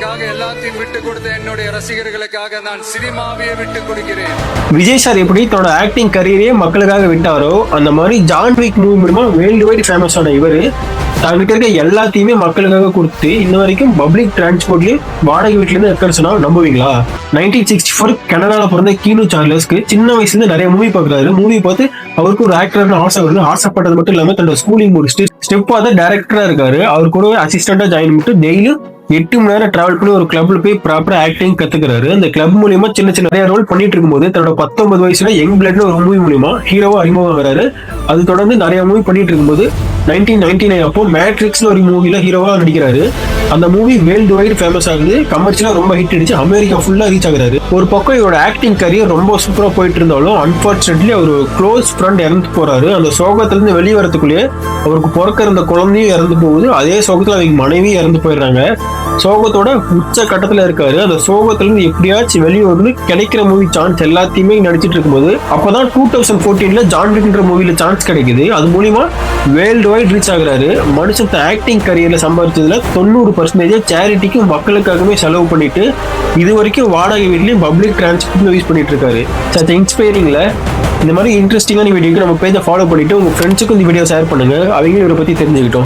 எனக்காக எல்லாத்தையும் விட்டு கொடுத்த என்னுடைய ரசிகர்களுக்காக நான் சினிமாவையே விட்டு கொடுக்கிறேன். விஜய் சார் எப்படி தன்னோட ஆக்டிங் கரியரையே மக்களுக்காக விட்டாரோ அந்த மாதிரி ஜான் விக் மூவி மூலமா வேர்ல்டு வைட் ஃபேமஸ் ஆன இவரு தங்கிட்ட இருக்க எல்லாத்தையுமே மக்களுக்காக கொடுத்து இன்ன வரைக்கும் பப்ளிக் டிரான்ஸ்போர்ட்லயும் வாடகை வீட்டுல இருந்து இருக்காரு சொன்னா நம்புவீங்களா? 1964 கனடால பிறந்த கீனு சார்லஸ்க்கு சின்ன வயசுல இருந்து நிறைய மூவி பாக்குறாரு. மூவி பார்த்து அவருக்கு ஒரு ஆக்டர்னு ஆசை வருது. ஆசைப்பட்டது மட்டும் இல்லாம தன்னோட ஸ்கூலிங் முடிச்சுட்டு ஸ்டெப் பார்த்து டைரக்டரா இருக்காரு. அவர் கூட அசிஸ்டண்டா ஜாயின் பண்ணிட்டு டெய்லியும் 8 மணி நேரம் டிராவல் பண்ணி ஒரு கிளப்ல போய் ப்ராப்பரா ஆக்டிங் கத்துக்கிறாரு. அந்த கிளப் மூலியமா சின்ன சின்ன நிறைய ரோல் பண்ணிட்டு இருக்கும்போது தன்னோட 19 வயசுல யங் பிளட்னு ஒரு மூவி மூலியமா ஹீரோவா அறிமுகம் வராரு. அது தொடர்ந்து நிறைய மூவி பண்ணிட்டு இருக்கும்போது 1999 அப்போ மேட்ரிக்ஸ்ல ஒரு மூவில ஹீரோவா நடிக்கிறாரு. அந்த மூவி வேர்ல்டு வைட் ஃபேமஸ் ஆகுது. கமர்ஷியலா ரொம்ப ஹிட் அடிச்சு அமெரிக்கா ஃபுல்லா ரீச் ஆகுறாரு. ஒரு பக்கம் இவரோட ஆக்டிங் கரியர் ரொம்ப சூப்பரா போயிட்டு இருந்தாலும் அன்பார்ச்சுனேட்லி அவர் க்ளோஸ் ஃப்ரெண்ட் இறந்து போறாரு. அந்த சோகத்துல இருந்து வெளியே வரதுக்குள்ளேயே அவருக்கு பிறக்க இருந்த குழந்தையும் இறந்து போகுது. அதே சோகத்துல அவங்க மனைவி இறந்து போயிடுறாங்க. சோகத்தோட உச்ச கட்டத்துல இருக்காரு. அந்த சோகத்துல இருந்து எப்படியாச்சும் வெளியே வந்து கிடைக்கிற மூவி சான்ஸ் எல்லாத்தையுமே நடிச்சிட்டு இருக்கும்போது அப்பதான் 2014 ஜான் விக்ன்ற மூவில சான்ஸ் கிடைக்குது. அது மூலியமா வேர்ல்டு வைட் ரீச் ஆகுறாரு. மனுஷன் ஆக்டிங் கரியர்ல சம்பாதிச்சதுல 90% சேரிட்டிக்கும் மக்களுக்காகவே செலவு பண்ணிட்டு இது வரைக்கும் வாடகை வீட்லயும் பப்ளிக் டிரான்ஸ்போர்ட் யூஸ் பண்ணிட்டு இருக்காரு. சச் இன்ஸ்பைரிங்ல இந்த மாதிரி இன்ட்ரெஸ்டிங்கான வீடியோக்கு நம்ம பேஜை ஃபாலோ பண்ணிட்டு உங்க ஃப்ரெண்ட்ஸுக்கும் இந்த வீடியோ ஷேர் பண்ணுங்க. அவங்களும் இவரை பத்தி தெரிஞ்சுக்கிட்டோம்.